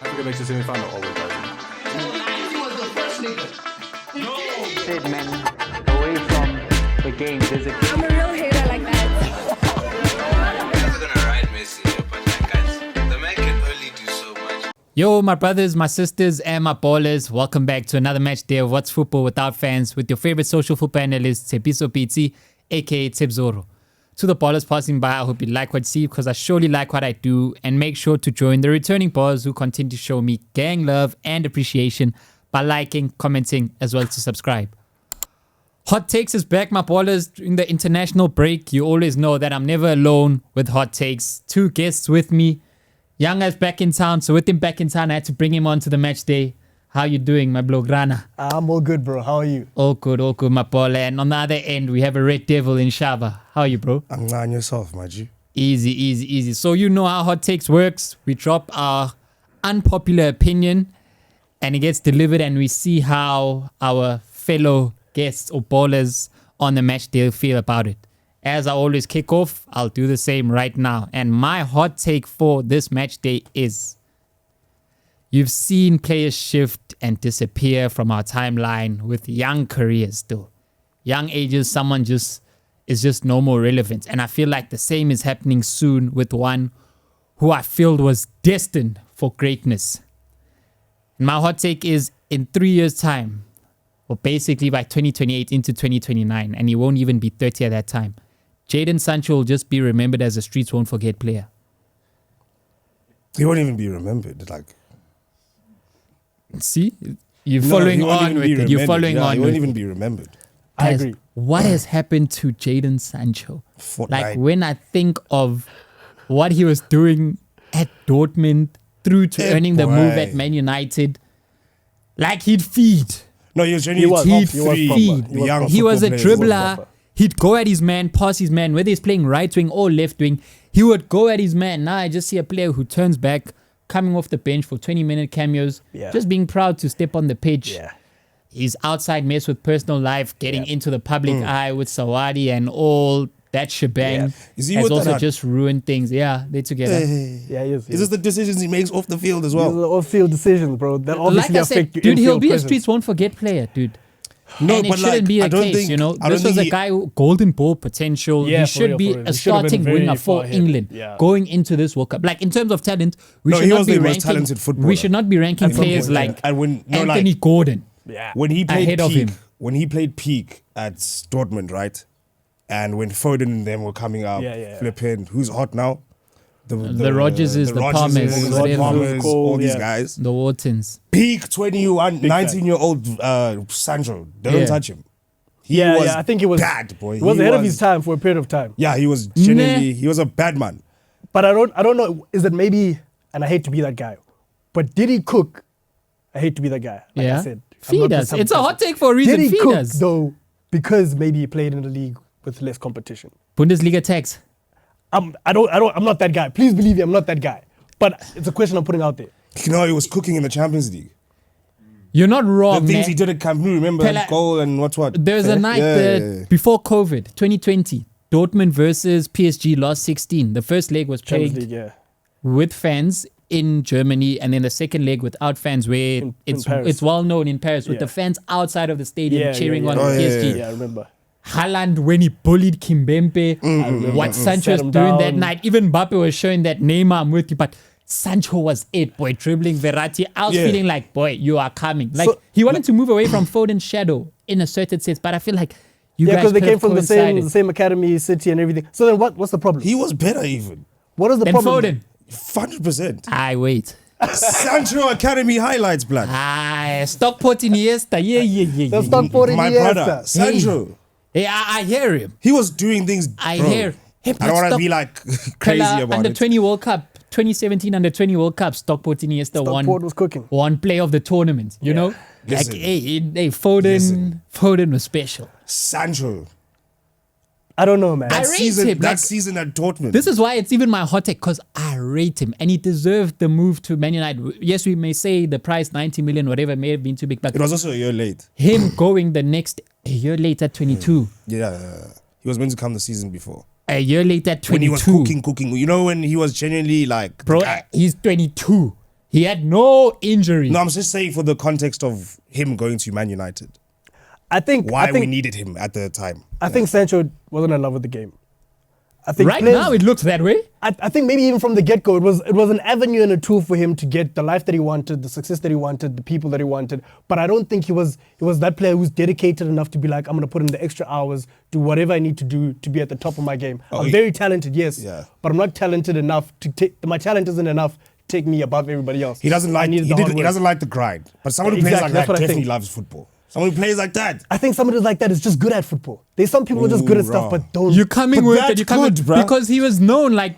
Africa makes the semi-final always, doesn't He was the first nigga. Said men away from the game. There's a I'm a real hater like that. Guys are gonna ride Messi, but like guys, the man can only do so much. Yo, my brothers, my sisters, and my ballers. Welcome back to another match day of What's Football Without Fans with your favorite social football analyst, Tsepiso Pizzi, aka Tsebzoro. To the ballers passing by, I hope you like what you see because I surely like what I do. And make sure to join the returning ballers who continue to show me gang love and appreciation by liking, commenting, as well as to subscribe. Hot Takes is back, my ballers. During the international break, you always know that I'm never alone with Hot Takes. Two guests with me. Young is back in town, so with him back in town, I had to bring him on to the match day. How you doing, my blograna? I'm all good, bro. How are you? All good, my baller. And on the other end, we have a Red Devil in Shaba. How are you, bro? I'm on yourself, my G. Easy. So you know how Hot Takes works. We drop our unpopular opinion and it gets delivered and we see how our fellow guests or ballers on the match day feel about it. As I always kick off, I'll do the same right now. And my hot take for this match day is you've seen players shift and disappear from our timeline with young careers still. Young ages, someone is just no more relevant. And I feel like the same is happening soon with one who I feel was destined for greatness. And my hot take is in 3 years' time, or basically by 2028 into 2029, and he won't even be 30 at that time, Jadon Sancho will just be remembered as a streets won't forget player. He won't even be remembered. Like, see, you're following on with it. You're following on. He with won't it. even be remembered. I Guys, agree. What has happened to Jadon Sancho? Fortnite. Like when I think of what he was doing at Dortmund through to earning the move at Man United, like he'd feed. No, he was genuinely He'd top three. feed. He was a football players. dribbler. He'd go at his man, pass his man, whether he's playing right wing or left wing. He would go at his man. Now I just see a player who turns back, coming off the bench for 20-minute cameos, just being proud to step on the pitch. Yeah. His outside mess with personal life, getting into the public eye with Sawaatie and all that shebang Is he has with also that? just ruined things. Yeah, they're together. Yeah, he is. Is this the decisions he makes off the field as These are well? off-field decisions, bro. That obviously Like I said, affect your dude, he'll infield be a presence. streets won't forget player, dude. No, and it but shouldn't like, be I the don't case, think, you know. I This don't was think a he- guy who golden ball potential. Yeah, he for should real, be for real. a He should have been starting very winger far for ahead. England Yeah. going into this World Cup. Like in terms of talent, we No, should he not was be the most ranking. talented footballer. We should not be ranking At some players point, like and when Anthony Gordon. Yeah. when he played Ahead of peak, him. when he played peak at Dortmund, right? And when Foden and them were coming out, flipping, who's hot now? The Rogerses, the Palmers, the whatever. Palmers, Cole, all these yeah. guys. The Whartons. Peak 21, 19-year-old Sancho. They don't Yeah. touch him. He was I think he was bad, boy. He was ahead of his time for a period of time. Yeah, he was genuinely, he was a bad man. But I don't know. Is it maybe? And I hate to be that guy, but did he cook? I hate to be that guy. Like Yeah. I said, I'm Feed not us. some It's a hot person. take for a reason. Did he Feed cook us. though? Because maybe he played in a league with less competition. Bundesliga tax. I'm not that guy. Please believe me, I'm not that guy. But it's a question I'm putting out there. You know, he was cooking in the Champions League. You're not The wrong, things man. he did at Camp Nou, remember? Pella- That goal and what? There's a night before COVID, 2020, Dortmund versus PSG lost 16. The first leg was Champions played League, yeah. with fans in Germany, and then the second leg without fans, where In it's Paris. well known in Paris with Yeah. the fans outside of the stadium Yeah, cheering yeah, on yeah. Oh, yeah, PSG. Yeah, I remember. Haaland, when he bullied Kimpembe, what Sancho was Sat him doing that down. night. Even Mbappe was showing that Neymar, I'm with you, but Sancho was it, boy, dribbling Verratti. I was Yeah. feeling like, boy, you are coming. Like So- he wanted to move away from Foden's shadow in a certain sense, but I feel like you Yeah, guys because they could came have from the coincided. same academy, city, and everything. So then, what's the problem? He was better even. What is the Then problem? Foden. 100%. I wait. Sancho Academy highlights, blood. Stockport Iniesta. Yeah. The Stockport My Iniesta. brother, Sancho. Hey, I hear him. He was doing things. I bro, hear. Hey, I don't want to be like crazy Pella, about under it. 20 World Cup, 2017 under 20 World Cup, Stockport Iniesta Stockport was cooking. won play of the tournament. You know, Listen. like hey, Foden was special. Sancho. I don't know, man. I That rate season, him, that like- season at Dortmund. This is why it's even my hot take, because I rate him and he deserved the move to Man United. Yes, we may say the price 90 million, whatever, may have been too big, but it was also a year late. him going the next a year later, 22. Yeah. He was meant to come the season before. A year later, 22. When he was cooking. You know, when he was genuinely like, the Bro, guy. he's 22. He had no injury. No, I'm just saying for the context of him going to Man United. I think We needed him at the time. I think Sancho wasn't in love with the game. I think Right now, it looks that way. I think maybe even from the get-go, it was an avenue and a tool for him to get the life that he wanted, the success that he wanted, the people that he wanted. But I don't think he was that player who's dedicated enough to be like, I'm going to put in the extra hours, do whatever I need to do to be at the top of my game. I'm very talented, yes, but I'm not talented enough to take. My talent isn't enough to take me above everybody else. He doesn't like. He doesn't like the grind. But someone who plays like that definitely loves football. Someone who plays like that. I think somebody like that is just good at football. There's some people who are just good at stuff, but don't. You're coming But with that's it. You're coming good, bruh. because he was known like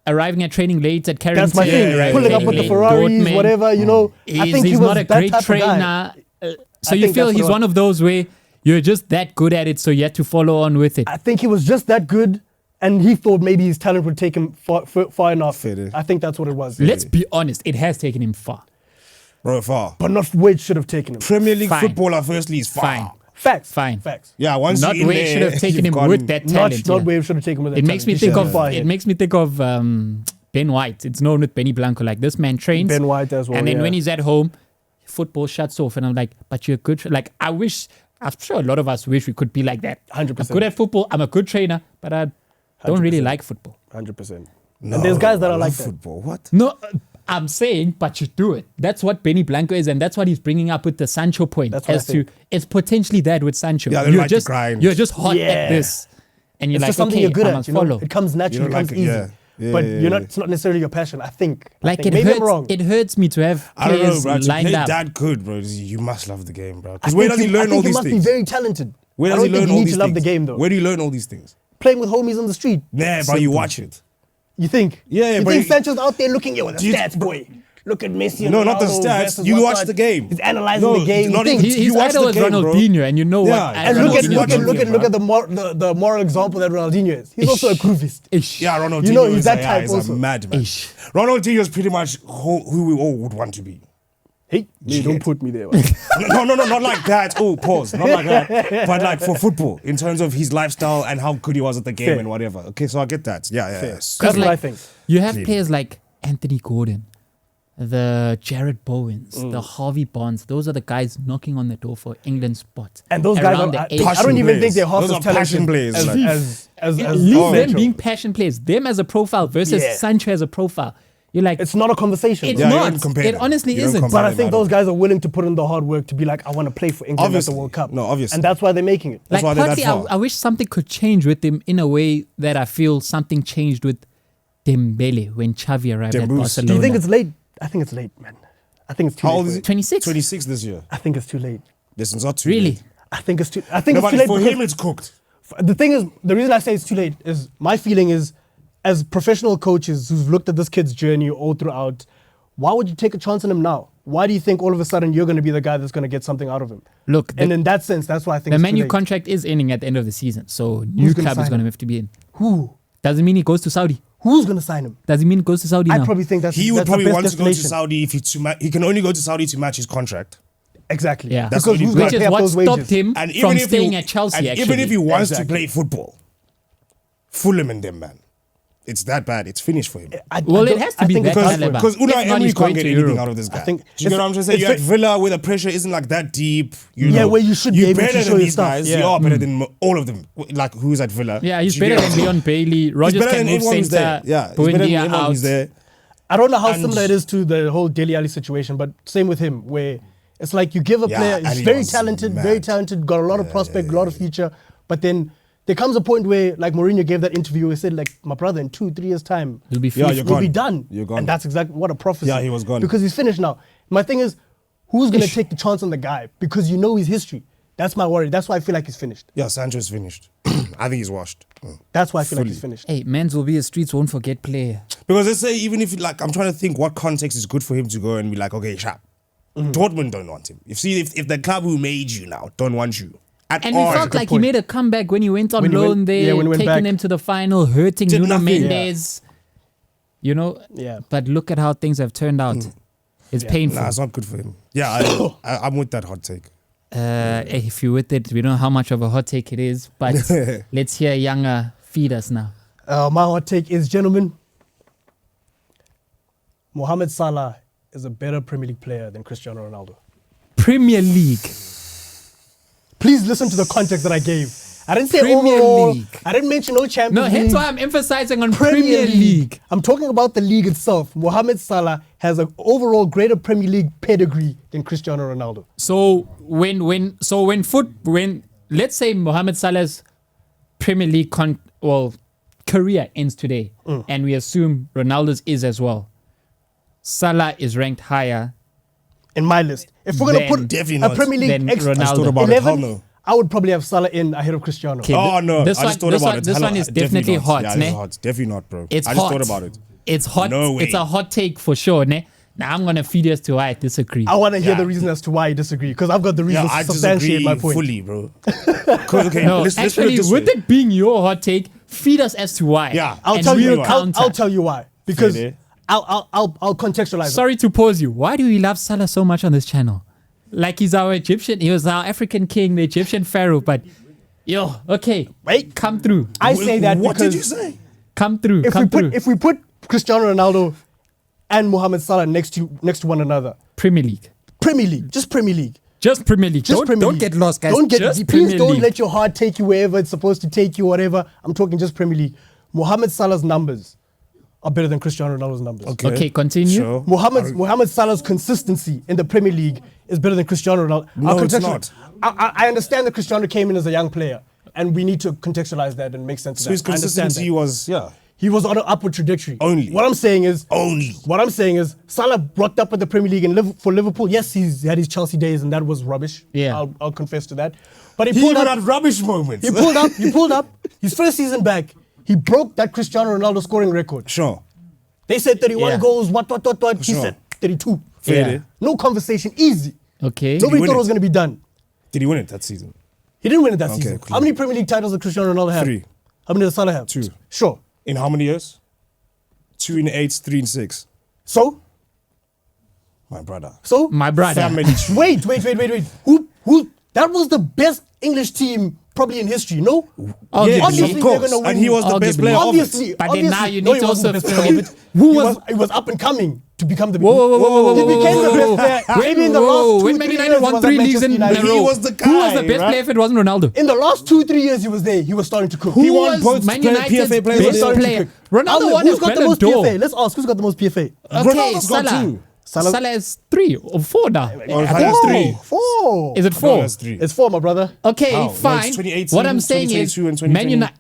arriving at training late at Carrington. That's my thing. right, Pulling right, up with the late, Ferraris, Dortmund. whatever, you know. I think He's he was not a that great type of guy. trainer. So I you think feel that's he's what- one of those where you're just that good at it, so you had to follow on with it. I think he was just that good, and he thought maybe his talent would take him far enough. Fair. I think that's what it was. Let's be honest, it has taken him far. Bro, far. But not where it should have taken him. Premier League Fine. footballer firstly is far. Fine. Facts. Fine. Facts. Yeah, once Not you're in where it there, should have taken you've him gone- with that talent. Not yeah. where it should have taken him with that It makes me talent. think He should of have gone it ahead. makes me think of Ben White. It's known with Benny Blanco. Like this man trains. Ben White as well, And then yeah. when he's at home, football shuts off. And I'm like, but you're a good like I'm sure a lot of us wish we could be like that. 100%. I'm good at football, I'm a good trainer, but I don't really like football. 100%. No, And there's guys that I are like love that. football. What? No, I'm saying, but you do it. That's what Benny Blanco is, and that's what he's bringing up with the Sancho point. That's what I think. It's potentially that with Sancho. Yeah, they you're like to just grind. you're just hot Yeah. at this, and you're It's like, just something okay, you're good I at. must You know? follow. It comes naturally, You it don't comes like it, easy. yeah. Yeah, But yeah, you're not. yeah. It's not necessarily your passion. I think. Like it Maybe hurts. I'm wrong. It hurts me to have I don't know, players bro. To lined play up. that good, bro, you must love the game, bro. I Because where think does he learn all you these must things? be very talented. Where I does he don't think learn you all need these to love things? the game though. Where do you learn all these things? Playing with homies on the street. Nah, bro, you watch it. You think? Yeah, You but think you- Sancho's out there looking at the Do you- stats, boy? Look at Messi. And No, not the Ronaldo stats. versus You what watch not. the game. He's analyzing No, the game. not You even- think? you His watch idol the was game, bro. Ronaldinho, and you know Yeah, what? And I look know, at you look watch at the look game, at look bro. at the moral example that Ronaldinho is. He's also a groovist. Ish. Yeah, Ronaldinho You know, he's is that a, type he's also. a madman. Ish. Ronaldinho is pretty much who we all would want to be. Hey, Shit. don't put me there. man. No, not like that. Oh, pause. Not like that. But like for football, in terms of his lifestyle and how good he was at the game Fair. and whatever. Okay, so I get that. Yeah. That's Because what I like, think. you have Clean. players like Anthony Gordon, the Jared Bowens, Mm. the Harvey Barnes. Those are the guys knocking on the door for England's spot. And those guys, around are, the age. I don't even think they're half Those as are talented passion players, as, like- as Leave them Sancho. being passion players. Them as a profile versus Yeah. Sancho as a profile. You're like, It's not a conversation. it's Yeah, you not. don't compare It them. honestly You don't isn't. compare But I them think at those all. guys are willing to put in the hard work to be like, I want to play for England Obviously. at the World Cup. No, obviously. And that's why they're making it. Like That's why they're that partly, far. I wish something could change with him in a way that I feel something changed with Dembele when Xavi arrived at Dembus. Barcelona. Do you think it's late? I think it's late, man. I think it's too How late. old for is him. he? 26? 26 this year. I think it's too late. This is not too Really? late. I think it's too. I think No, it's but too late for because him, it's cooked. the thing is, the reason I say it's too late is my feeling is, as professional coaches who've looked at this kid's journey all throughout, why would you take a chance on him now? Why do you think all of a sudden you're going to be the guy that's going to get something out of him? Look, And the, in that sense, that's why I think the it's Man too U late. contract is ending at the end of the season. So new gonna club is sign going to him? have to be in. Who? Doesn't mean he goes to Saudi. Who's going to sign him? Doesn't mean he goes to Saudi I now. probably think that's He would that's probably the best want to go to destination. Saudi if he can only go to Saudi to match his contract. Exactly. Yeah. That's Because the who's only going Which to is pay up what those stopped wages? him And from even if staying he, at Chelsea, and actually. even if he wants Exactly. to play football, Fulham and them, man. It's that bad. It's finished for him. Well, it has to be that Because caliber. because If Unai not, Emery he's going can't get to anything Europe. out of this guy. I think Do you get what I'm trying to say? it's You're at ve- Villa where the pressure isn't like that deep. You Yeah, know. where you should be You're able to better show than your these stuff. guys. Yeah. You are better than all of them. Like who's at Villa? Yeah, he's Do you better get than what I'm Leon Bailey. He's Rogers better can than move everyone who's there. center. Yeah, he's better than Buendia everyone out. who's there. I don't know how And- similar it is to the whole Dele Alli situation, but same with him, where it's like you give a Yeah, player, and he's he very was talented, mad. got a lot of prospect, a lot of future, but then there comes a point where, like Mourinho gave that interview, he said, like, my brother, in 2-3 years' time, He'll be Yeah, free. you're we'll gone. be done. You're gone. And that's exactly what a prophecy. Yeah, he was gone. Because he's finished now. My thing is, who's going to take the chance on the guy? Because you know his history. That's my worry. That's why I feel like he's finished. Yeah, Sancho's finished. I think he's washed. That's why I feel like Fully. he's finished. Hey, mans will be a streets won't forget player. Because let's say even if like I'm trying to think what context is good for him to go and be like, okay, sharp. Dortmund don't want him. If the club who made you now don't want you at And all. we felt like he made a comeback when he went on When he loan went- there, yeah, when he went taking back. them to the final, hurting Did Nuno nothing. Mendes. You know? Yeah. But look at how things have turned out. It's painful. Nah, it's not good for him. Yeah, I'm with that hot take. If you're with it, we don't know how much of a hot take it is, but let's hear Younger feed us now. My hot take is, gentlemen, Mohamed Salah is a better Premier League player than Cristiano Ronaldo? Premier League. Please listen to the context that I gave. I didn't say Premier overall. League. I didn't mention no Champions No, League. hence why I'm emphasizing on Premier League. I'm talking about the league itself. Mohamed Salah has an overall greater Premier League pedigree than Cristiano Ronaldo. So when let's say Mohamed Salah's Premier League career ends today, and we assume Ronaldo's is as well, Salah is ranked higher. In my list, if we're gonna Then put definitely a not. Premier League Then extra Ronaldo. I just thought about it. 11, Hell no. I would probably have Salah in ahead of Cristiano. Okay, Oh no, this I just one- thought this about one- it. this Hello, one is definitely not. hot, Yeah, ne? it's hot. Definitely not, bro. It's I hot. just thought about it. It's hot. No way. It's a hot take for sure, ne? Now I'm gonna feed you as to why I disagree. I want to hear Yeah. the reason as to why you disagree, because I've got the Yeah, reasons I to substantiate disagree my point. fully, bro. Okay, No, let's put actually, it this with way. it being your hot take, feed us as to why. Yeah. I'll And tell you. we'll I'll counter. tell you why. Because Fair day. I'll contextualize. Sorry to pause you. Why do we love Salah so much on this channel? Like he's our Egyptian, he was our African king, the Egyptian pharaoh. But yo, okay, Wait. come through, I say that What because did you say? come through, if come through. we put Cristiano Ronaldo and Mohamed Salah next to one another, Premier League, Premier League, just Premier League. just Premier League. Just Premier Don't League. get lost, guys. Don't get just please Premier don't League. let your heart take you wherever it's supposed to take you, whatever. I'm talking just Premier League. Mohamed Salah's numbers are better than Cristiano Ronaldo's numbers. Okay, continue. Sure. Mohamed Salah's consistency in the Premier League is better than Cristiano Ronaldo. No, I'll it's contextualize- not. I understand that Cristiano came in as a young player, and we need to contextualize that and make sense So of his that. I understand consistency that. was, yeah. He was on an upward trajectory. Only. What I'm saying is Only. Salah rocked up at the Premier League and for Liverpool. Yes, he's had his Chelsea days and that was rubbish. Yeah. I'll confess to that. But He he pulled even up. had rubbish moments. He pulled up. His first season back, he broke that Cristiano Ronaldo scoring record. Sure. They said 31 Yeah. goals. What? He Sure. said 32. Yeah. Yeah. No conversation. Easy. Okay. Nobody win thought it it? was going to be done. Did he win it that season? He didn't win it that Okay, season. cool. How many Premier League titles did Cristiano Ronaldo have? 3. How many does Salah have? 2. Sure. In how many years? 2 in 8, 3 in 6. So? My brother. So? My brother. Family. Wait. Who? That was the best English team probably in history, no? Arguably. Obviously, of they're course. gonna win. And he was the best Arguably. player of it. Obviously. But then now you no, need he to wasn't also the best player of it. who He was- he was up and coming to become the Whoa. He became the best player. Maybe in the last 2-3 when Man years, United he won was 3 at leagues in a Manchester United. row, He was the who was the guy, best right? player if it wasn't Ronaldo? In the last 2-3 years he was there, he was starting to cook. Who He won was both Man PFA United's players best of the year. player? Ronaldo won a Who's got the Ballon most d'Or. PFA? Let's ask, who's got the most PFA? Okay, Ronaldo's got Salah. 2. Salah is 3 or 4 now. Oh, I I think think it's it's 3. 4. Is it 4? that's 3. It's 4, my brother. Okay, How? No, it's fine. 2018, What I'm saying is, 2022 and Man 2020. United.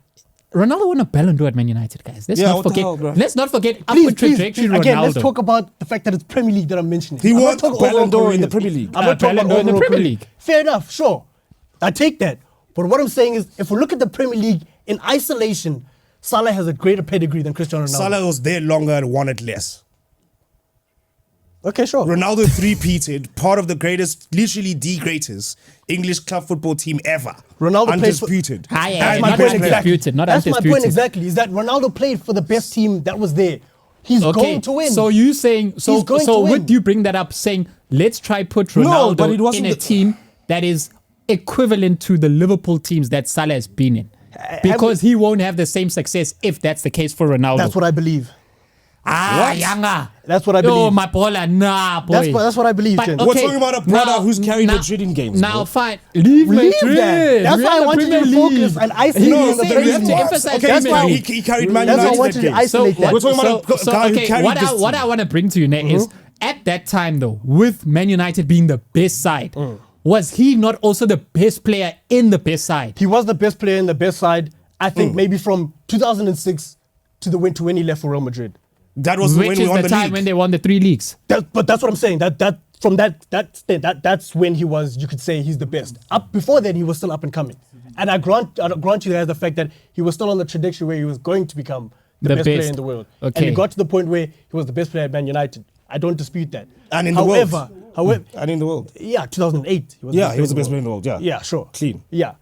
Ronaldo won a Ballon d'Or at Man United, guys. Let's Yeah, not what the forget. hell, bro? Let's not forget Please, upward trajectory Ronaldo. again, let's talk about the fact that it's Premier League that I'm mentioning. He I'm not won talking Ballon overall d'Or in the careers. Premier League. I'm not talking Ballon about d'Or in the overall Premier career. League. Fair enough, sure. I take that. But what I'm saying is, if we look at the Premier League in isolation, Salah has a greater pedigree than Cristiano Ronaldo. Salah was there longer and won it less. Okay, sure. Ronaldo three-peated, part of the greatest, literally the greatest English club football team ever. Ronaldo plays for- undisputed. That's my not point undisputed, not That's my point undisputed. exactly. Is that Ronaldo played for the best team that was there. He's going to win. So you saying He's going to so win. would you bring that up saying let's try put No, Ronaldo but it wasn't in a the- team that is equivalent to the Liverpool teams that Salah has been in? Because he won't have the same success if that's the case for Ronaldo. That's what I believe. Younger. That's what I Yo, believe. my baller, nah, boy. That's what I believe, But, Jen. We're talking about a brother who's carried Madrid in games, Now, bro. fine. Leave Leave Madrid. that. That's We're why I in the wanted you to Premier focus League. and isolate No, him in the we Premier have to League. emphasize Okay, That's Premier why League. he carried Man That's why I United wanted that to game. isolate that. We're talking about a guy who carried what this I team. want to bring to you, Nate, is at that time, though, with Man United being the best side, was he not also the best player in the best side? He was the best player in the best side, I think maybe from 2006 to when he left for Real Madrid. That was when Which we is won the the time league. when they won the 3 leagues. But that's what I'm saying. That's when he was, you could say he's the best. Up before then, he was still up and coming. And I grant you guys the fact that he was still on the trajectory where he was going to become the best player in the world. Okay. And he got to the point where he was the best player at Man United. I don't dispute that. And in the world. However, And in the world. yeah, 2008. He was He was the best player in the world, yeah. Yeah, sure. Clean. Yeah.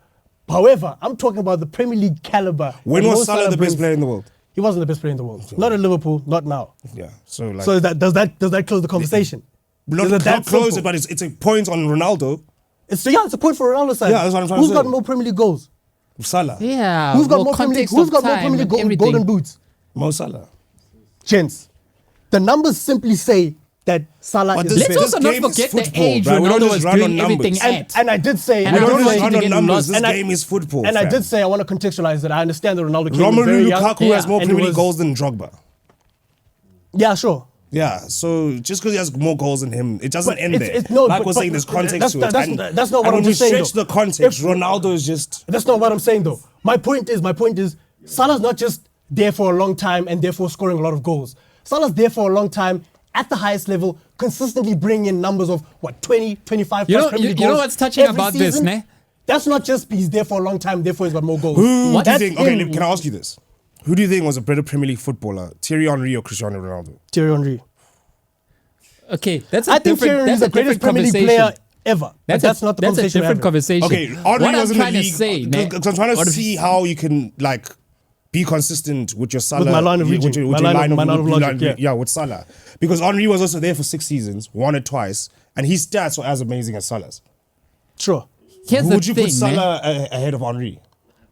However, I'm talking about the Premier League caliber. When that was Mo Salah the best brings. player in the world? He wasn't the best player in the world. Not in Liverpool, not now. Yeah. So like So does that close the conversation? not, Is it that not close simple? it, but it's a point on Ronaldo. It's a point for Ronaldo's side. Yeah, that's what I'm trying Who's to got say. more Premier League goals? Salah. Yeah. Who's got well, more Premier League? context Who's of got more time Premier League and everything. golden boots? Mo Salah. Gents, the numbers simply say that Salah But is this- better. Let's also not game is forget the football, age bro. We don't Ronaldo just was run doing on everything numbers. at. And I did say, And We I don't don't just want run you on to get numbers. lost. This And I- game is football. and I fam. did say I want to contextualize that. I understand that Ronaldo came in Romelu very young. Lukaku has more and he Premier League was- goals than Drogba. Yeah, sure. Yeah, so just because he has more goals than him, it doesn't But end it's- there. it's- no, like but- we're saying, but there's context that's- to it. that's- And- that's not what and I'm when just saying, we stretch though. the context, If- Ronaldo is just... That's not what I'm saying though. My point is Salah's not just there for a long time and therefore scoring a lot of goals. Salah's there for a long time at the highest level, consistently bringing in numbers of what 20, 25 You plus know- Premier League you know goals what's touching every about this, season. ne? That's not just he's there for a long time, therefore he's got more goals. Who do you That's think... Okay, him. can I ask you this? Who do you think was a better Premier League footballer? Thierry Henry or Cristiano Ronaldo? Thierry Henry. Okay, that's a I think Thierry different. Henry is That's a the greatest different Premier League conversation. player ever. That's That's a, not the that's a conversation. different conversation. Okay, Henry what was I'm in the trying to league... say, ne, Because I'm trying to what- see how you can, like... Be consistent with your Salah. my line of with reasoning, your my line of logic, yeah. with Salah. Because Henry was also there for 6 seasons, won it twice, and his stats were as amazing as Salah's. Sure. Here's Who the would you thing, put ne? Salah ahead of Henry?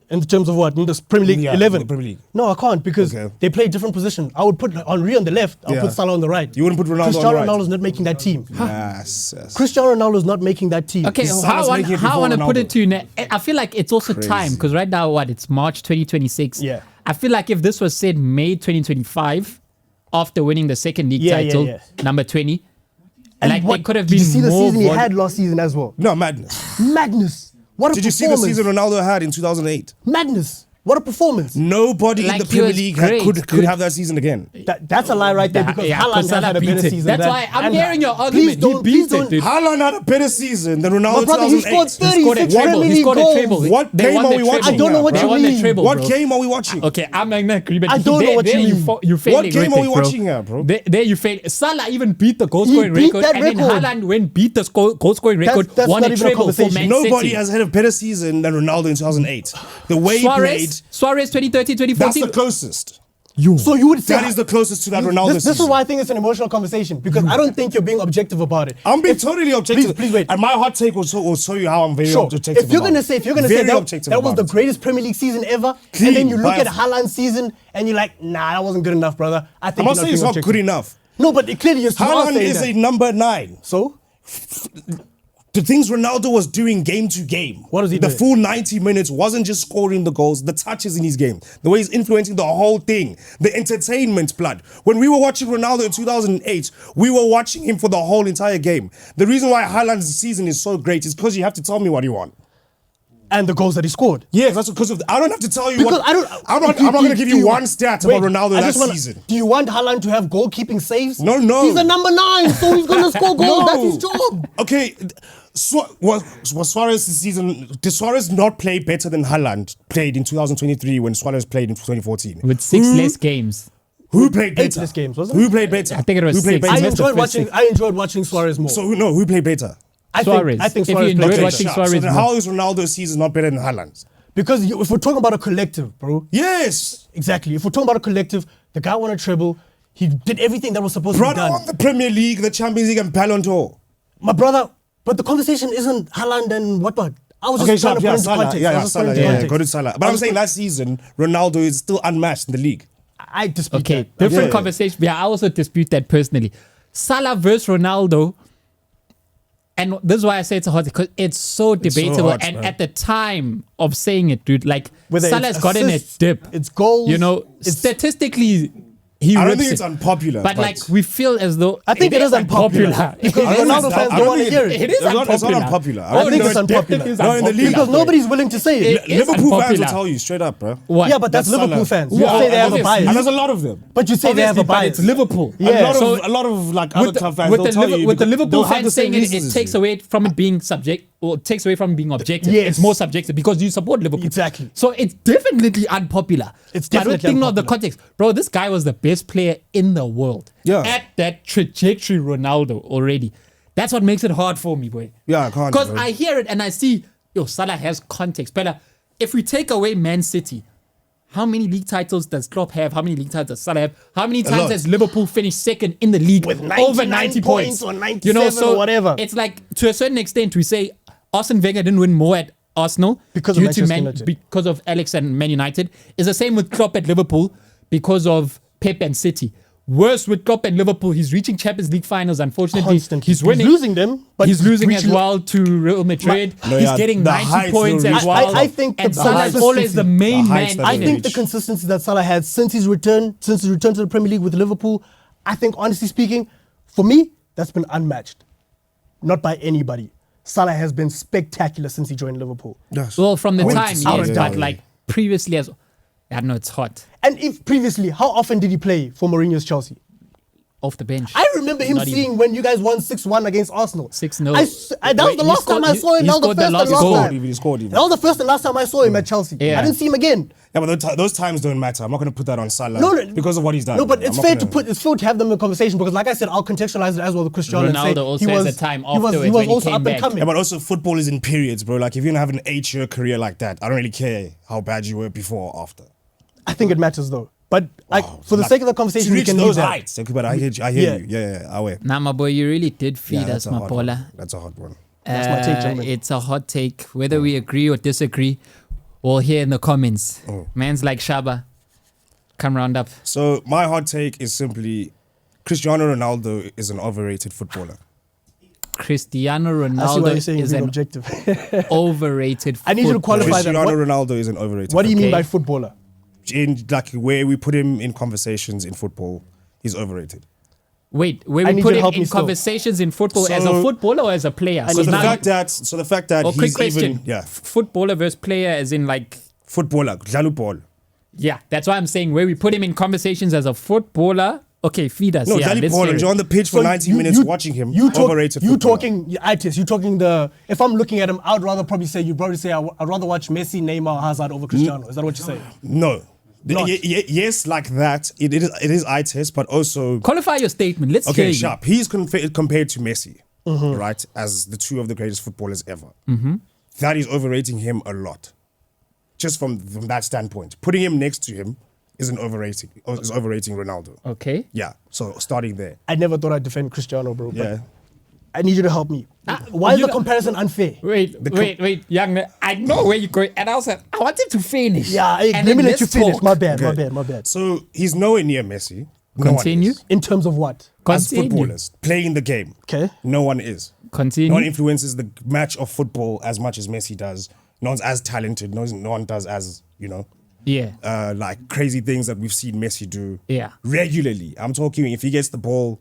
In terms of what? In the Premier League Yeah, 11? the Premier League. No, I can't because Okay. they play different positions. I would put Henry on the left. I'll Yeah. put Salah on the right. You wouldn't put Ronaldo on Cristiano the right? Ronaldo's not making that team. Yes, yes. Cristiano Ronaldo's not making that team. Okay, Salah's how I making it want to before put it Ronaldo. to you, ne, I feel like it's also Crazy. time because right now, it's March 2026. Yeah. I feel like if this was said May 2025, after winning the second league Yeah, title, yeah. number 20, And like what- there could have did been you see the more season he vol- had last season as well? No, madness. Madness. What a Did you see the performance. season Ronaldo had in 2008? Madness. What a performance. Nobody Like, in the he Premier was League great, could dude. have that season again. That's a lie right there because Yeah, Haaland has Salah had a beat better it. season. That's than- why I'm and- hearing your Please argument. He don't- beat please it, don't- dude. Haaland had a better season than Ronaldo My in brother, he 2008. scored He scored a 36 treble. Premier He League scored a goals. treble. What They game won are the we treble. watching? I don't know what They you won the mean. treble, What bro. game are we watching? Okay, I'm not gonna agree, but I don't know what there you mean. You failed What game are we bro. watching here, bro? There you failed. Salah even beat the goal scoring beat record, that and then record. Haaland went beat the goal scoring record, That's won not a even a treble for conversation. Man Nobody City. has had a better season than Ronaldo in 2008. The way he played, Suarez 2013, that's 2014. the closest. So you would say That is the closest to that Ronaldo This is season. why I think it's an emotional conversation because I don't think you're being objective about it. I'm being totally objective. Please wait. And my hot take will show you how I'm very Sure. objective. If you're about gonna it. say Very that, objective that was about the it. greatest Premier League season ever, Clean, and then you look by at a- Haaland's season and you're like, nah, that wasn't good enough, brother. I think I'm not you're saying it's being not good objective. enough. No, but clearly you are Haaland saying is that. a number 9. So The things Ronaldo was doing game to game. What was he The doing? full 90 minutes wasn't just scoring the goals, the touches in his game, the way he's influencing the whole thing, the entertainment, blood. When we were watching Ronaldo in 2008, we were watching him for the whole entire game. The reason why Haaland's season is so great is because you have to tell me what you want. and the goals that he scored. Yes, that's because of. I don't have to tell you Because what. I don't. I'm not going to give you one stat wait, about Ronaldo I that just wanna- season. Do you want Haaland to have goalkeeping saves? No, no. He's a number 9, so he's gonna score goals. No. That's his job. Okay, was Suarez this season? Did Suarez not play better than Haaland played in 2023 when Suarez played in 2014? with 6 less games. Who played better? less games, wasn't Who it? played better? I think it was Who played 6. better? I I missed the enjoyed first watching. six. I enjoyed watching Suarez more. So who played better? Suarez. I think If you Suarez enjoyed played watching better. sharp. Suarez So then more. how is Ronaldo's season not better than Haaland's? Because if we're talking about a collective, bro. Yes, Exactly. If we're talking about a collective, the guy won a treble. He did everything that was supposed to be brother done. won the Premier League, the Champions League, and Ballon d'Or. My brother, but the conversation isn't Haaland and what. I was Okay, just trying to put yeah, into Salah, context. I yeah, was just putting Salah, into yeah, context. go to Salah. But I'm saying that season, Ronaldo is still unmatched in the league. I dispute Okay, that. different Yeah. conversation. Yeah, I also dispute that personally. Salah versus Ronaldo, and this is why I say it's a hot because it's so debatable. hot, and man. at the time of saying it, dude, like Whether Salah's it's gotten a assists, dip. it's goals, You know, it's- statistically, he. I don't rips think it's it. unpopular, but but- like we feel as though I think it is unpopular. Because I don't Ronaldo think fans it's- don't want to hear It it. is It's not unpopular. unpopular. I think it's unpopular. It is No, in the league- Because nobody's willing to say it. It is Liverpool fans will unpopular. tell you straight up, bro. What? Yeah, but that's That's Liverpool Salah. fans. You Well, say they have a obviously. And bias. there's a lot of them. But you say they have a Obviously, but bias. it's Liverpool. Yeah. A lot of like other club fans, they'll tell you with the because Liverpool they'll have the fans same saying it, reasons it as takes you. away from it being subject, or it takes away from being objective. Yes. It's more subjective because you support Liverpool. Exactly. So it's definitely unpopular. It's I don't definitely think not the unpopular. context, bro. This guy was the best player in the world. Yeah. At that trajectory, Ronaldo already. That's what makes it hard for me, boy. Yeah, I can't, Because bro. I hear it and I see, Salah has context. But if we take away Man City, how many league titles does Klopp have? How many league titles does Salah have? How many times lot. has Liverpool finished second in the league With over 99 90 points points? or 97 or whatever. It's like, to a certain extent, we say Arsene Wenger didn't win more at Arsenal Because of due Manchester United. because of Alex and Man United. It's the same with Klopp at Liverpool because of Pep and City. worse with Klopp and Liverpool. He's reaching Champions League finals, unfortunately. Constantly. He's winning. He's losing them, but he's losing as reaching- well to Real Madrid. No, he's yeah, getting the 90 heights points will as reach- well. I think and the Salah is heights- always the main the heights man. that I in they it. think the consistency that Salah had since his return to the Premier League with Liverpool, I think honestly speaking, for me, that's been unmatched. Not by anybody. Salah has been spectacular since he joined Liverpool. Yes. Well, from the I wanted time, to yes, see but that. like previously as I don't know, it's hot. And if previously, how often did he play for Mourinho's Chelsea? Off the bench. I remember him Not even. seeing when you guys won 6-1 against Arsenal. 6-0. That was the Wait, he last scored- time I saw him. he That was the scored the first and last last goal. time. He scored even. That was the first and last time I saw him at Chelsea. Yeah. I didn't see him again. Yeah, but those times don't matter. I'm not going to put that on Salah No, because of what he's done. No, but I'm it's not fair gonna- it's fair to have them in conversation because, like I said, I'll contextualize it as well with Cristiano. and say Ronaldo also he has was, a time he was afterwards when he also came up back. and coming. Yeah, but also football is in periods, bro. Like if you're gonna have an 8-year career like that, I don't really care how bad you were before or after. I think it matters though. But like, Wow. for the Like, sake of the to conversation, we reach can those leave that. heights. Okay, but I hear Yeah. you. Yeah, I will. Nah, my boy, you really did feed Yeah, us, that's a my hot one. baller. That's a hot one. That's my take, gentlemen. It's a hot take. Whether we agree or disagree, we'll hear in the comments. Oh. Man's like Shaba. Come round up. So my hot take is simply Cristiano Ronaldo is an overrated footballer. Cristiano I see why Ronaldo you're saying is being an objective. overrated I need you to footballer. qualify that. Cristiano What, Ronaldo is an overrated. what do you mean Okay. by footballer? In like where we put him in conversations in football, he's overrated. Wait, where I we need put you to him help in me still. conversations in football as a So- footballer or as a player? So need the to- fact that Oh, quick he's question. even Footballer versus player as in like, footballer, dlala ball. yeah, that's why I'm saying where we put him in conversations as a footballer. Okay, feed us. No, yeah, dlala let's ball. hear it. You're on the pitch for 90 minutes watching him. Overrated. You footballer. talking, Itis, you talking the, if I'm looking at him, I'd rather probably say, I'd rather watch Messi, Neymar, Hazard over Cristiano. Is that what you're saying? No. Not. Yes, like that. It is eye test, but also Qualify your statement. Let's hear okay. you. Sharp. He's compared to Messi, right, as the two of the greatest footballers ever. That is overrating him a lot. Just from that standpoint, putting him next to him is overrating Ronaldo. Okay. Yeah. So starting there. I never thought I'd defend Cristiano, bro. But Yeah. I need you to help me. Why is you the got- comparison unfair? Wait, young man. I know where you're going. And I was like, I want him to finish. Yeah, And let then me let you let's finish. talk. My bad, Okay. my bad. So he's nowhere near Messi. No one Continue. is. In terms of what? As Continue. footballers playing the game. Okay. No one is. Continue. No one influences the match of football as much as Messi does. No one's as talented. No one does as, Yeah. like crazy things that we've seen Messi do Yeah. regularly. I'm talking if he gets the ball,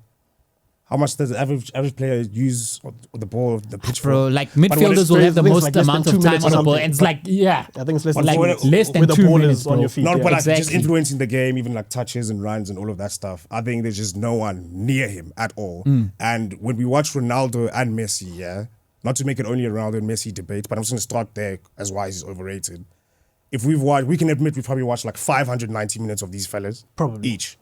how much does the average player use the ball, the pitch Bro, for? like But when midfielders it's- will have the I think it's most like less than amount 2 of time minutes on or the ball. something. And it's like, yeah. I think it's less than Like two- less than with the 2 ball minutes, is on bro. your feet. Not yeah. but like just Exactly. influencing the game, even like touches and runs and all of that stuff. I think there's just no one near him at all. And when we watch Ronaldo and Messi, yeah, not to make it only a Ronaldo and Messi debate, but I'm just gonna start there as why he's overrated. If we've watched, we can admit we've probably watched like 590 minutes of these fellas, Probably. each.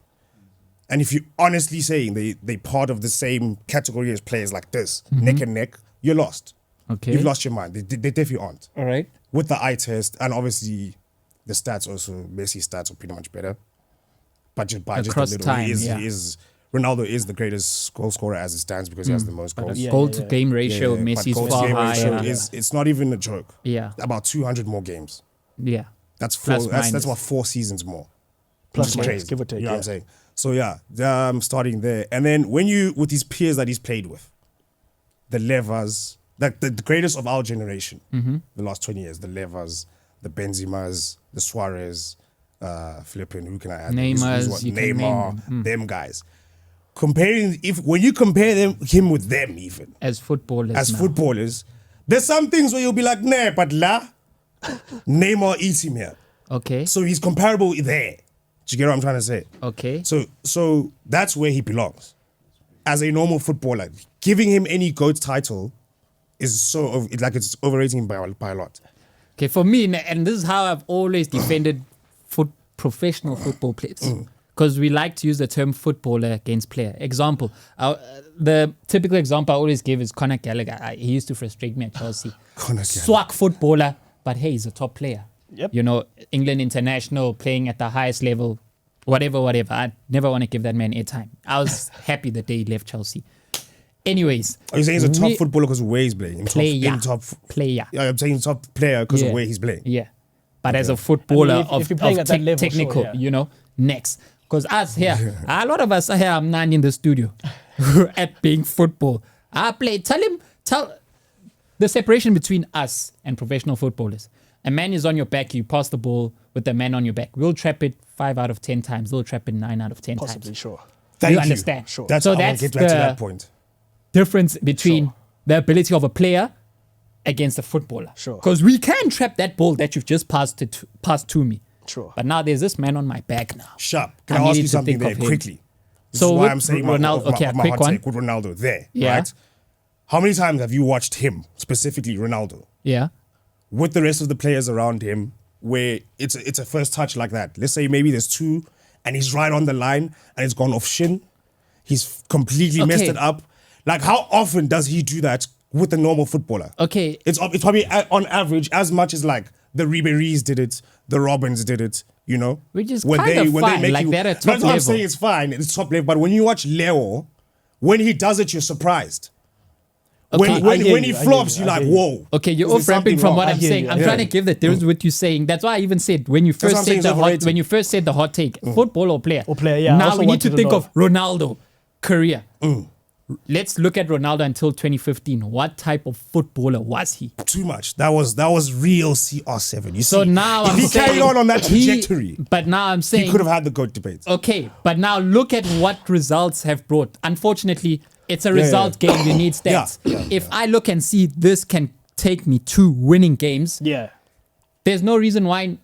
And if you're honestly saying they part of the same category as players like this, neck and neck, you're lost. Okay. You've lost your mind. They definitely aren't. All right. With the eye test, and obviously the stats also, Messi's stats are pretty much better. But just by Across just a little, time, yeah. Ronaldo is the greatest goal scorer as it stands because he has the most goals. Yeah. Goal to game ratio, But Messi's goal to far game ratio higher. it's not even a joke. Yeah. About 200 more games. Yeah. That's four. Plus That's minus. about 4 seasons more. Plus Which is minus, crazy. give or take, You know what I'm yeah. saying? So yeah, starting there, and then when you with these peers that he's played with, the Levers, like the greatest of our generation, the last 20 years, the Levers, the Benzimas, the Suarez, flipping. Who can I add? Neymars, you can Neymar, name them guys. When you compare him with them, even As footballers. as now. footballers, there's some things where you'll be like, nah, but Neymar eats him here. Okay. So he's comparable there. Do you get what I'm trying to say? Okay. So that's where he belongs. As a normal footballer, giving him any GOAT title is it's overrating him by a lot. Okay, for me, and this is how I've always defended professional football players. Because we like to use the term footballer against player. Example, the typical example I always give is Conor Gallagher. He used to frustrate me at Chelsea. Conor Gallagher. Swag footballer, but hey, he's a top player. Yep. You know, England international, playing at the highest level, whatever. I never want to give that man airtime. I was happy the day he left Chelsea. Anyways. Are you saying he's a top footballer because of where he's playing? Player. Yeah, I'm saying top player because of where he's playing. Yeah. But as a footballer I mean, if you're playing at that level, technical, sure, yeah. you know, next. Because us here, a lot of us are here, I'm not in the studio at being football. I play. Tell the separation between us and professional footballers. A man is on your back, you pass the ball with the man on your back. We'll trap it 5 out of 10 times. They'll trap it 9 out of 10 Possibly, times. sure. Thank you. understand? Sure. That's So I want that's to get back to the- that point. Difference between the ability of a player against a footballer. Sure. Because we can trap that ball that you've just passed to me. Sure. But now there's this man on my back now. Sharp. Can I I ask needed you to something think there of him. quickly? This So is why with I'm saying Ronaldo- okay, a my quick hot one. take with Ronaldo there, Yeah. right? How many times have you watched him, specifically Ronaldo, Yeah. with the rest of the players around him, where it's a first touch like that? Let's say maybe there's 2, and he's right on the line, and it's gone off shin. He's completely messed Okay. it up. Like, how often does he do that with a normal footballer? Okay. It's probably on average as much as like the Ribery's did it, the Robins did it, you know? Which is When kind of fine, like they're at top That's what I'm level. saying, it's fine, it's top level. But when you watch Leo, when he does it, you're surprised. Okay. When I hear when you, he I hear flops, you, you're I like, hear you. whoa. Okay, you're Is off there ramping something from wrong? what I I'm hear saying. you, I'm I trying hear to give the difference with what you're saying. That's why I even said when you That's what first I'm saying, said it's overrated. when you first said the hot take, football or player. Or player, yeah. I Now also we need wanted to to think know. of Ronaldo career. Let's look at Ronaldo until 2015. What type of footballer was he? Too much. That was real CR7. You So see, now if I'm he saying carried on that trajectory, but now I'm saying he could have had the GOAT debate. okay, but now look at what results have brought. Unfortunately, it's a yeah. result game. You need stats. Yeah. If I look and see this can take me to winning games, Yeah. there's no reason why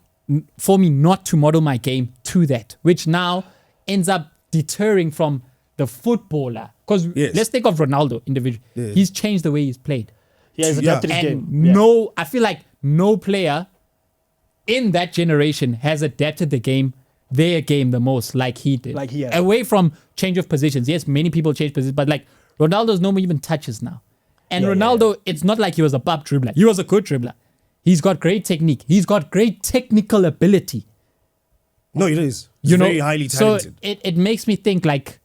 for me not to model my game to that, which now ends up deterring from the footballer. Because Yes. let's think of Ronaldo individually. Yeah. He's changed the way he's played. Yeah, he's Yeah. adapted his And game. Yeah. I feel like no player in that generation has adapted their game the most like he did. Like he has. Away from change of positions. Yes, many people change positions, but like Ronaldo's no more even touches now. And Yeah, Ronaldo, it's not like he was a bub dribbler. He was a good dribbler. He's got great technique. He's got great technical ability. No, it is. He's You know, very highly talented. So it makes me think like,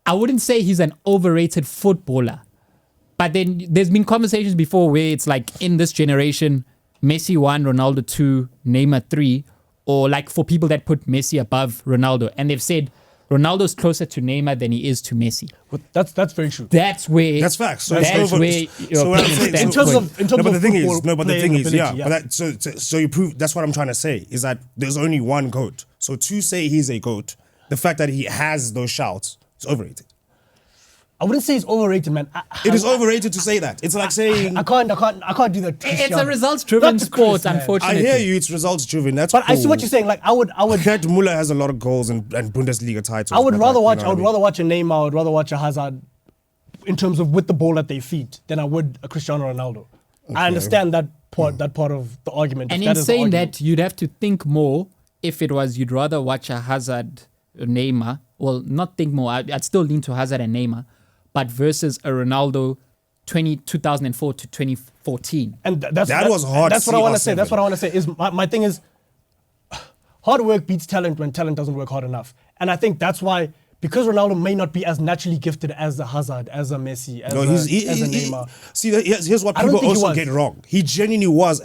I wouldn't say he's an overrated footballer, but then there's been conversations before where it's like in this generation, Messi 1, Ronaldo 2, Neymar 3, or like for people that put Messi above Ronaldo, and they've said Ronaldo's closer to Neymar than he is to Messi. But that's very true. That's where That's facts. So that's it's over, where your so what I'm opinion saying, stands. In terms so- of- in terms no, but of the thing is, football no, but the playing thing is, ability, yeah. But so you prove that's what I'm trying to say is that there's only one GOAT. So to say he's a GOAT, the fact that he has those shouts is overrated. I wouldn't say it's overrated, man. It is overrated to say that. It's like saying, I can't do that. It's a Cristiano. results-driven Not to sport, Chris, man. I unfortunately. hear you, it's results driven. That's But I see cool. what you're saying. Like I would Gerd Muller has a lot of goals and Bundesliga titles. I would but rather like, watch. you know I would what rather watch a Neymar. I would rather watch a Hazard, in terms of with the ball at their feet, than I would a Cristiano Ronaldo. I understand that part. That part of the argument. And if in that is the saying argument. that, you'd have to think more if it was you'd rather watch a Hazard, a Neymar. Well, not think more. I'd still lean to Hazard and Neymar, but versus a Ronaldo 2004 to 2014. And that's That was hard That's what I want to say. CR7. That's what I want to say. Is my thing is, hard work beats talent when talent doesn't work hard enough. And I think that's why, because Ronaldo may not be as naturally gifted as a Hazard, as a Messi, as, No, a Neymar. See, here's what I don't people think he also was. get wrong. He genuinely was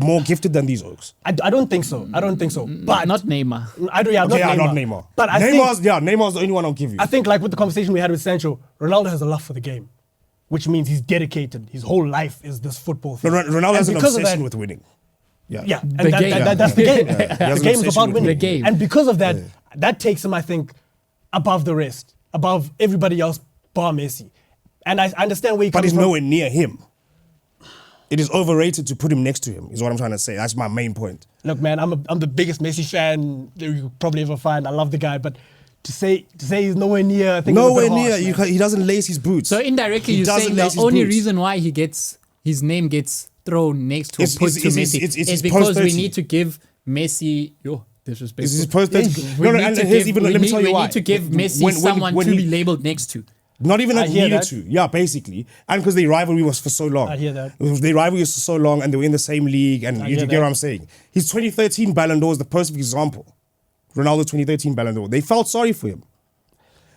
more gifted than these oaks. I don't think so. I don't think so. But Not Neymar. I do. Yeah, Okay, not not Neymar. Neymar. But I think Neymar's the only one I'll give you. I think like with the conversation we had with Sancho, Ronaldo has a love for the game, which means he's dedicated. His whole life is this football thing. Ronaldo And has an because of obsession that- with winning. Yeah, and The game. that's the game. He has The an game is obsession about with winning. the game. And because of that, that takes him, I think, above the rest, above everybody else bar Messi. And I understand where he But comes he's from. nowhere near him. It is overrated to put him next to him, is what I'm trying to say. That's my main point. Look, man, I'm the biggest Messi fan that you could probably ever find. I love the guy, but to say he's nowhere near, I think Nowhere it's a bit near. harsh, man. He doesn't lace his boots. So indirectly, He you're doesn't saying the lace his only boots. reason why his name gets thrown next to It's- put it's- to it's- Messi it's is his because we post-30. need to give Messi disrespectful. This is post. We No, need and to here's give- even. we Let me need- tell you we why. need to give Messi someone to be labeled next to. Not even I that hear needed that. to. Yeah, basically. And because the rivalry was for so long. I hear that. The rivalry was for so long and they were in the same league and you hear get that. what I'm saying. His 2013 Ballon d'Or is the perfect example. Ronaldo 2013 Ballon d'Or. They felt sorry for him.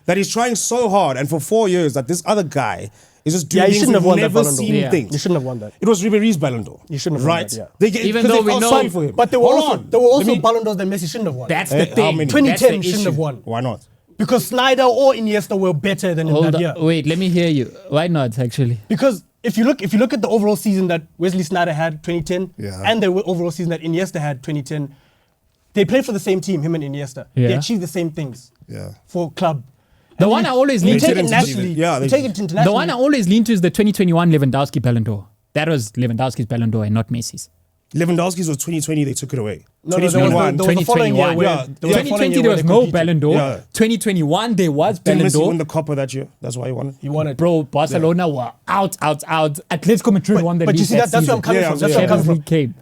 That he's trying so hard and for 4 years that this other guy He's just doing Yeah, he things shouldn't have we've won that never Ballon d'Or. seen Yeah. things. You shouldn't have won that. It was Ribéry's Ballon d'Or. You shouldn't have won right? that, yeah. They get, Even 'cause though they we felt know- sorry for him. But there were Hold also on. there were Let also me- Ballon d'Ors that Messi shouldn't have won. That's How the thing. many? 2010 That's the shouldn't have issue. won Why not? because Snyder or Iniesta were better than him Hold that on. year. Wait, let me hear you. Why not, actually? Because if you look at the overall season that Wesley Snyder had 2010 Yeah. and the overall season that Iniesta had 2010, they played for the same team, him and Iniesta. They Yeah. achieved the same things Yeah. for club. The And one you- I always you lean take to- it nationally. Yeah, you they- take it internationally. The one I always lean to is the 2021 Lewandowski Ballon d'Or. That was Lewandowski's Ballon d'Or and not Messi's. Lewandowski's was 2020. They took it away. No, there was the 2021. following year where Yeah. there was the following 2020 year there where was they no competed. Ballon d'Or. Yeah. 2021 there was Didn't Ballon Messi win d'Or. the Copa that year? That's why he won it. You won it. Bro, Barcelona were out. Atletico Madrid won the But league. you see, that's where I'm coming Yeah, from. That's yeah. where I'm coming Champions from. League came.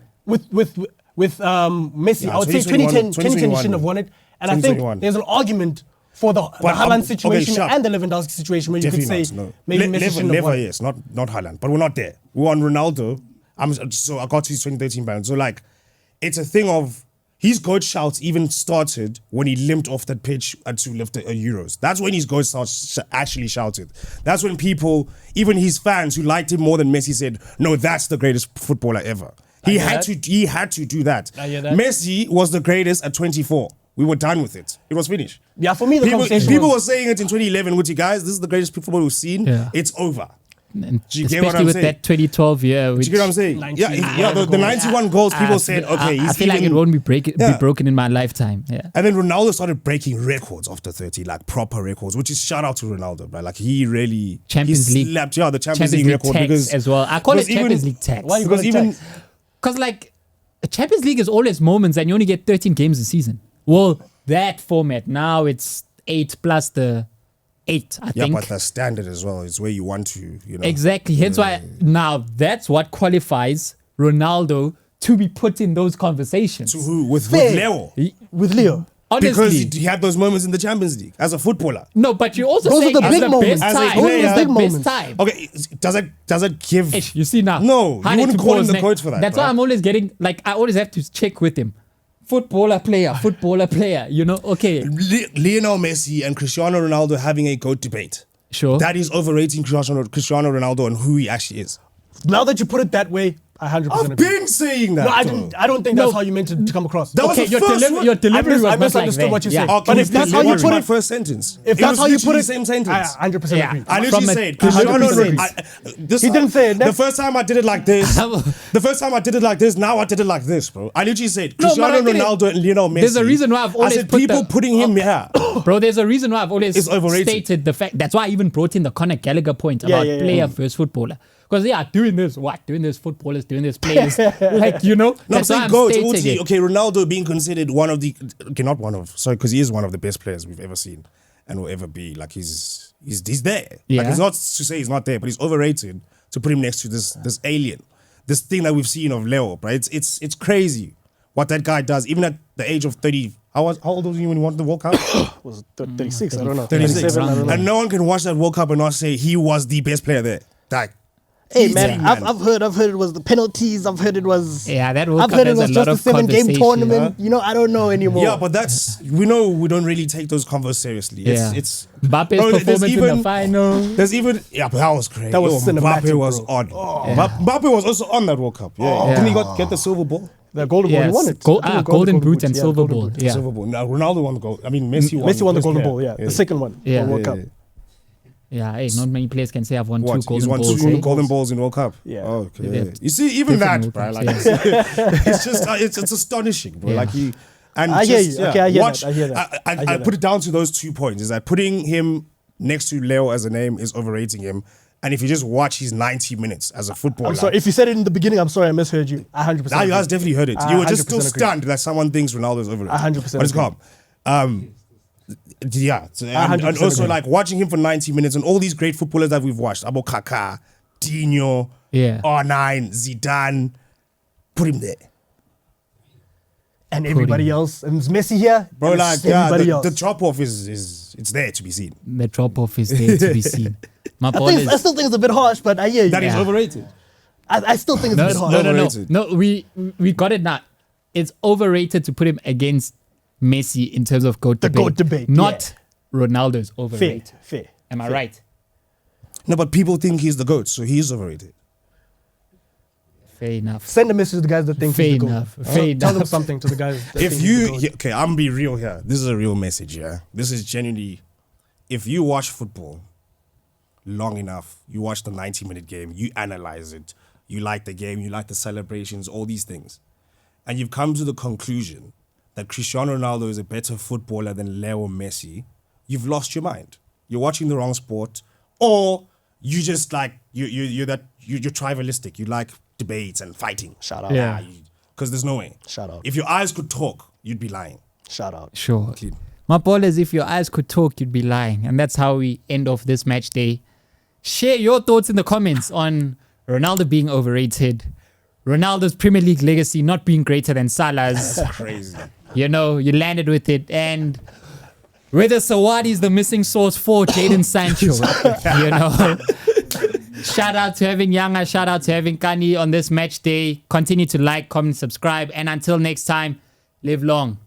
With Messi, Yeah, I would say 2010 he shouldn't have won it. And I think 2021. there's an argument for the Haaland situation sharp. and the Lewandowski situation where you could Definitely say not. No. maybe Messi shouldn't have Never, won. yes. Not Haaland. But we're not there. We're on Ronaldo. So I got to his 2013 Ballon. So like, it's a thing of his goat shouts even started when he limped off that pitch to lift the Euros. That's when his goat shouts actually shouted. That's when people, even his fans who liked him more than Messi, said, "No, that's the greatest footballer ever." He had to do that. I hear that. Messi was the greatest at 24. We were done with it. It was finished. Yeah, for me the conversation people was, were saying it in 2011 with you guys. This is the greatest football we've seen. Yeah. It's over. And Do you get what especially I'm with saying? that 2012 year. Which Do you get what I'm saying? 91 The 91 goals. People said, okay, I he's feel like it even- won't be Yeah. broken in my lifetime. Yeah. And then Ronaldo started breaking records after 30, like proper records, which is shout out to Ronaldo, but like he really Champions he League. slapped the Champions League record tax because as well. I call it because even- Champions League tax. Why you because call it even tax? Because like a Champions League is always moments and you only get 13 games a season. Well, that format now it's 8 plus the 8, I yeah, think. but the standard as well is where you want to, you know. Exactly. Hence why now that's what qualifies Ronaldo to be put in those conversations. To who? With Fair. Leo. with Leo. Because Honestly, he had those moments in the Champions League as a footballer. no, but you also Those are saying the it's big the moments. best As a time. player- It's the Big best moments. time. Okay, does it give? Ish, you see now. No, you Hane wouldn't to call him pause the next. coach for that, That's why right? I'm always getting like I always have to check with him. Footballer player. You know, okay, Lionel Messi and Cristiano Ronaldo having a GOAT debate. sure. That is overrating Cristiano Ronaldo and who he actually is. Now that you put it that way, I 100% I've agree. been saying that. No, I though. didn't. I don't think No. that's how you meant it to come across. That was Okay, the your, first one. your delivery was I not like misunderstood that. what you Yeah. said. Okay, But if that's how you watch put my it, first sentence. if It that's was how you literally put it, the same sentence. I 100% Yeah. agree. I From literally a- said, 100%. This He didn't say it. The first time I did it like this, the first time I did it like this, now I did it like this, bro. I literally said No, but Cristiano I get it. Ronaldo and Lionel Messi. There's a reason why I've always I said put people the- putting him here. Bro, there's a reason why I've always It's overrated. stated the fact. That's why I even brought in the Conor Gallagher point about yeah, yeah. player versus footballer. Because doing this footballers, doing this players. Like, you know, No, I'm that's why saying I'm GOAT. stating it. Okay, Ronaldo being considered one of the, okay, not one of, sorry, because he is one of the best players we've ever seen and will ever be. Like he's there. Yeah. Like it's not to say he's not there, but he's overrated to put him next to this alien, this thing that we've seen of Leo, right? It's crazy what that guy does, even at the age of 30. How old was he when he won the World Cup? Was it 36? I don't know. 36. 37, I don't know. And no one can watch that World Cup and not say he was the best player there. Like, Hey easy, man, I've heard it was the penalties. I've heard it was. Yeah, that World I've Cup heard it has was a just lot a of 7-game conversation. tournament. You know, I don't know anymore. Yeah, but we know we don't really take those convos seriously. Yeah. It's Mbappe's Bro, there's performance in even- the final. There's even but that was crazy. That was cinematic, Mbappe was bro. on. Mbappe was also on that World Cup. Yeah, didn't he get the silver ball? The golden ball, he Yes. won it. Gold- I think he got the golden boot and yeah, silver golden ball. boot. Yeah. Silver ball. Now Ronaldo won the gold. I mean, Messi won. Messi won the best golden player. ball, yeah. The second one. Yeah. The World Cup. Yeah, hey, not many players can say I've won What? two He's golden won balls. two eh? golden balls in World Cup. Yeah. Oh, okay. Yeah. You see, even Different that, World bro. Cups, Like, yeah. it's just, it's astonishing, bro. Yeah. Like he. And I hear just, you. Okay, I hear watch, that. I hear that. I hear I that. put it down to those 2 points. Is that putting him next to Leo as a name is overrating him. And if you just watch his 90 minutes as a footballer. I'm sorry. If you said it in the beginning, I'm sorry, I misheard you. I 100%. Now you guys agree. definitely heard it. I You were just still 100% agree. stunned that someone thinks Ronaldo is overrated. 100% But it's agree. calm. Yeah. So, and 100% also agree. like watching him for 90 minutes and all these great footballers that we've watched. Abo Kaká, Dino, Yeah. R9, Zidane. Put him there. And everybody else. And it's Messi here. Bro, and like, it's yeah, everybody the else. drop off is it's there to be seen. The drop off is there to be seen. My ball I is. still think it's a bit harsh, but I hear you. That is Yeah. overrated. I still think it's No, a bit harsh. no, no, no, Overrated. no. We got it now. It's overrated to put him against Messi in terms of GOAT The debate. GOAT debate, Not Ronaldo's overrated. Fair. Am I right? No, but people think he's the GOAT, so he's overrated. Fair enough. Send a message to the guys that think Fair he's the enough. goat. Fair Tell them enough. something to the guys. That If think he's the you, goat. okay, I'm gonna be real here. This is a real message, yeah. This is genuinely, if you watch football long enough, you watch the 90-minute game, you analyze it, you like the game, you like the celebrations, all these things, and you've come to the conclusion that Cristiano Ronaldo is a better footballer than Leo Messi, you've lost your mind. You're watching the wrong sport, or you just like you're tribalistic. You like debates and fighting. Shout out. Yeah. Because there's no way. Shout out. If your eyes could talk, you'd be lying. Shout out. Sure. Clean. My ballers, if your eyes could talk, you'd be lying. And that's how we end off this match day. Share your thoughts in the comments on Ronaldo being overrated, Ronaldo's Premier League legacy not being greater than Salah's. Crazy. You know, you landed with it. And whether Sawaatie is the missing source for Jadon Sancho. You know. Shout out to having Yanga. Shout out to having Kani on this match day. Continue to like, comment, subscribe. And until next time, live long.